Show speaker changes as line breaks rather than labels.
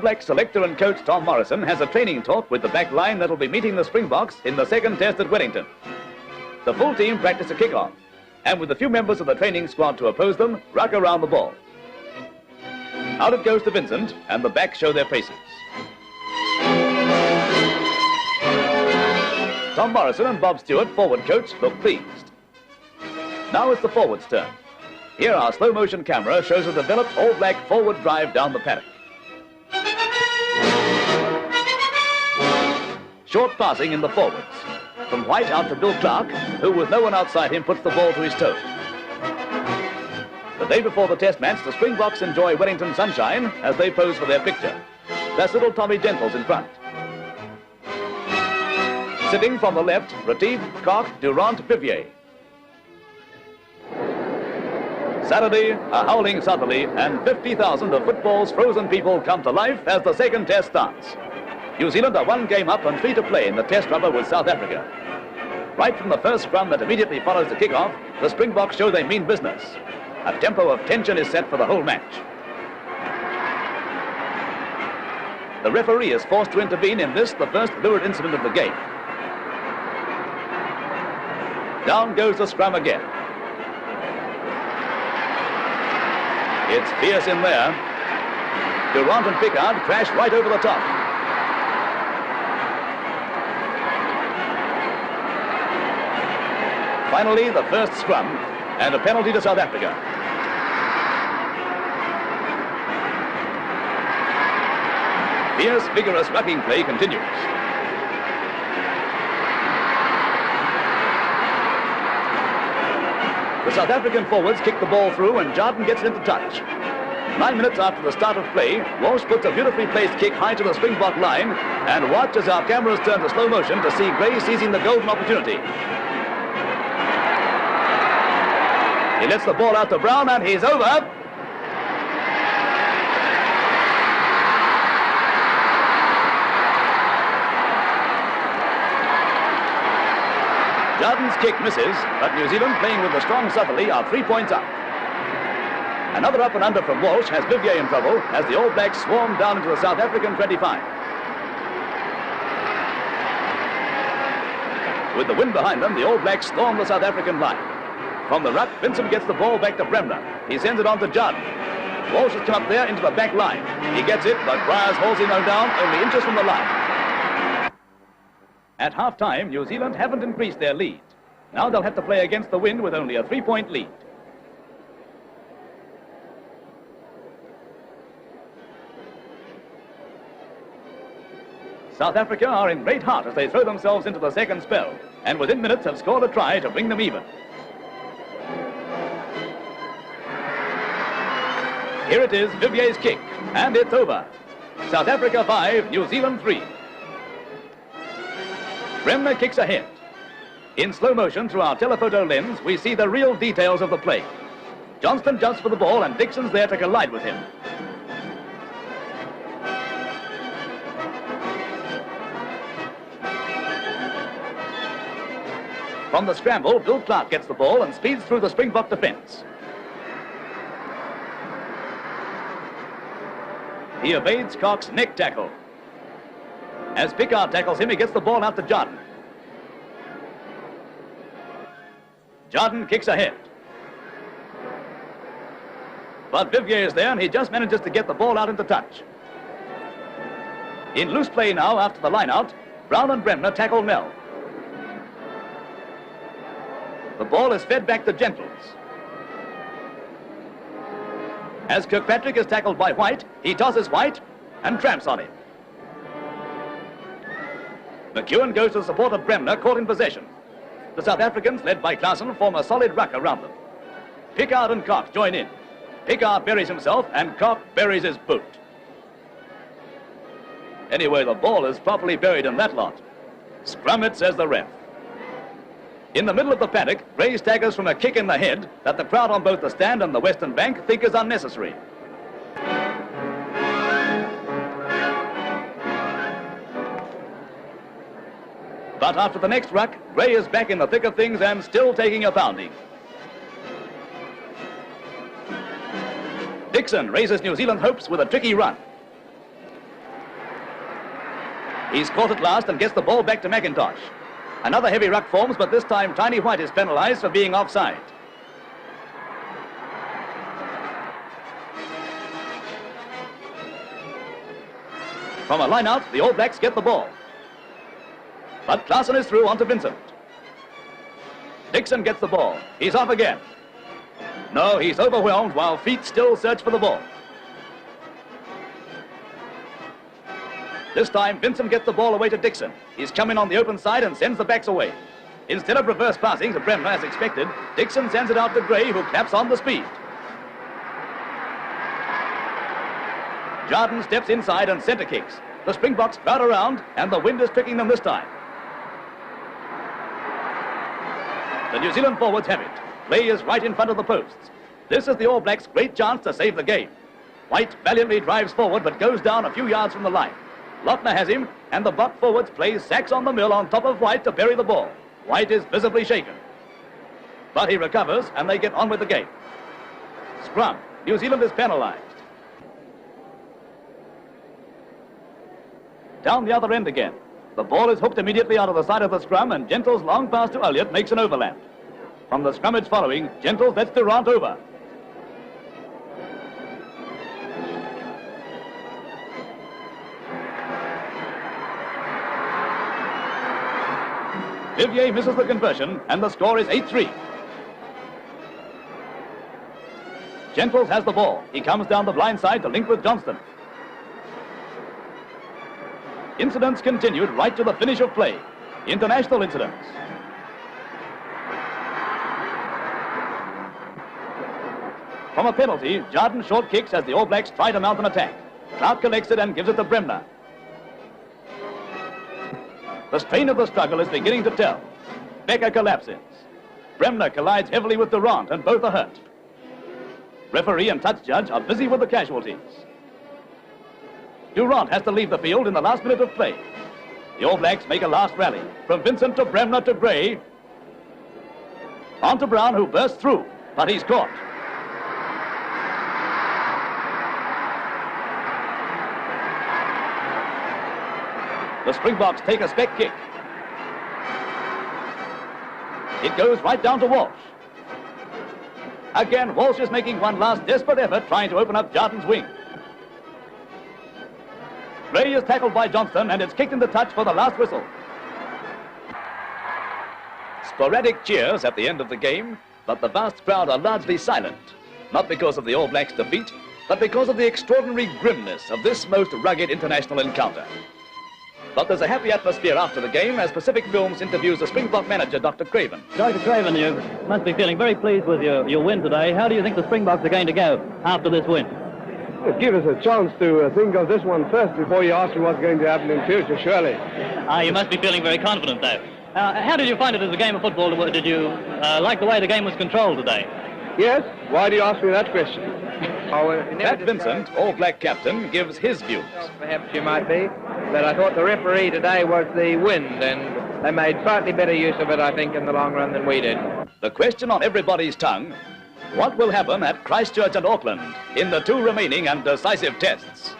Black selector and coach Tom Morrison has a training talk with the back line that'll be meeting the Springboks in the second test at Wellington. The full team practice a kick-off, and with a few members of the training squad to oppose them, ruck around the ball. Out it goes to Vincent, and the backs show their faces. Tom Morrison and Bob Stewart, forward coach, look pleased. Now it's the forwards' turn. Here our slow-motion camera shows a developed All Black forward drive down the paddock. Short passing in the forwards. From White out to Bill Clark, who with no one outside him puts the ball to his toe. The day before the test match, the Springboks enjoy Wellington sunshine as they pose for their picture. That's little Tommy Gentles in front. Sitting from the left, Retief, Koch, Durant, Vivier. Saturday, a howling southerly, and 50,000 of football's frozen people come to life as the second test starts. New Zealand are 1 game up and 3 to play in the test rubber with South Africa. Right from the first scrum that immediately follows the kick-off, the Springboks show they mean business. A tempo of tension is set for the whole match. The referee is forced to intervene in this, the first lurid incident of the game. Down goes the scrum again. It's fierce in there. Durant and Pickard crash right over the top. Finally, the first scrum, and a penalty to South Africa. Fierce, vigorous rucking play continues. The South African forwards kick the ball through and Jardine gets it into touch. 9 minutes after the start of play, Walsh puts a beautifully placed kick high to the Springbok line, and watch as our cameras turn to slow motion to see Gray seizing the golden opportunity. He lets the ball out to Brown and he's over. Jardine's kick misses, but New Zealand, playing with the strong southerly, are 3 points up. Another up and under from Walsh has Vivier in trouble as the All Blacks swarm down into the South African 25. With the wind behind them, the All Blacks storm the South African line. From the ruck, Vincent gets the ball back to Bremner. He sends it on to Jardine. Walsh has come up there into the back line. He gets it, but Bryars hauls him down only inches from the line. At half-time, New Zealand haven't increased their lead. Now they'll have to play against the wind with only a 3-point lead. South Africa are in great heart as they throw themselves into the second spell, and within minutes have scored a try to bring them even. Here it is, Vivier's kick, and it's over. South Africa 5, New Zealand 3. Bremner kicks ahead. In slow motion through our telephoto lens, we see the real details of the play. Johnston jumps for the ball and Dixon's there to collide with him. From the scramble, Bill Clark gets the ball and speeds through the Springbok defence. He evades Koch's neck tackle. As Pickard tackles him, he gets the ball out to Jardine. Jardine kicks ahead. But Vivier is there, and he just manages to get the ball out into touch. In loose play now, after the line-out, Brown and Bremner tackle Nell. The ball is fed back to Gentles. As Kirkpatrick is tackled by White, he tosses White and tramps on him. McEwen goes to the support of Bremner, caught in possession. The South Africans, led by Klaassen, form a solid ruck around them. Pickard and Koch join in. Pickard buries himself and Koch buries his boot. Anyway, the ball is properly buried in that lot. Scrum it, says the ref. In the middle of the paddock, Gray staggers from a kick in the head that the crowd on both the stand and the Western Bank think is unnecessary. But after the next ruck, Gray is back in the thick of things and still taking a pounding. Dixon raises New Zealand hopes with a tricky run. He's caught at last and gets the ball back to McIntosh. Another heavy ruck forms, but this time Tiny White is penalised for being offside. From a line-out, the All Blacks get the ball. But Klaassen is through onto Vincent. Dixon gets the ball. He's off again. No, he's overwhelmed while feet still search for the ball. This time, Vincent gets the ball away to Dixon. He's coming on the open side and sends the backs away. Instead of reverse passing to Bremner as expected, Dixon sends it out to Gray, who claps on the speed. Jardine steps inside and centre kicks. The Springboks crowd around, and the wind is tricking them this time. The New Zealand forwards have it. Play is right in front of the posts. This is the All Blacks' great chance to save the game. White valiantly drives forward, but goes down a few yards from the line. Lochner has him, and the Bok forwards play sacks on the mill on top of White to bury the ball. White is visibly shaken. But he recovers, and they get on with the game. Scrum. New Zealand is penalised. Down the other end again. The ball is hooked immediately out of the side of the scrum, and Gentle's long pass to Elliott makes an overlap. From the scrummage following, Gentle lets Durant over. Vivier misses the conversion, and the score is 8-3. Gentles has the ball. He comes down the blind side to link with Johnston. Incidents continued right to the finish of play. International incidents. From a penalty, Jardine short kicks as the All Blacks try to mount an attack. Clark collects it and gives it to Bremner. The strain of the struggle is beginning to tell. Becker collapses. Bremner collides heavily with Durant, and both are hurt. Referee and touch judge are busy with the casualties. Durant has to leave the field in the last minute of play. The All Blacks make a last rally. From Vincent to Bremner to Gray. On to Brown, who bursts through, but he's caught. The Springboks take a spec kick. It goes right down to Walsh. Again, Walsh is making one last desperate effort trying to open up Jardine's wing. Gray is tackled by Johnston, and it's kicked into touch for the last whistle. Sporadic cheers at the end of the game, but the vast crowd are largely silent. Not because of the All Blacks' defeat, but because of the extraordinary grimness of this most rugged international encounter. But there's a happy atmosphere after the game as Pacific Films interviews the Springbok manager, Dr. Craven.
Dr. Craven, you must be feeling very pleased with your win today. How do you think the Springboks are going to go after this win?
Give us a chance to think of this one first before you ask me what's going to happen in future, surely.
You must be feeling very confident, though. How did you find it as a game of football? Did you like the way the game was controlled today?
Yes? Why do you ask me that question?
Pat Vincent, All Black captain, gives his views.
Perhaps you might be, but I thought the referee today was the wind, and they made slightly better use of it, I think, in the long run than we did.
The question on everybody's tongue, what will happen at Christchurch and Auckland in the two remaining and decisive tests?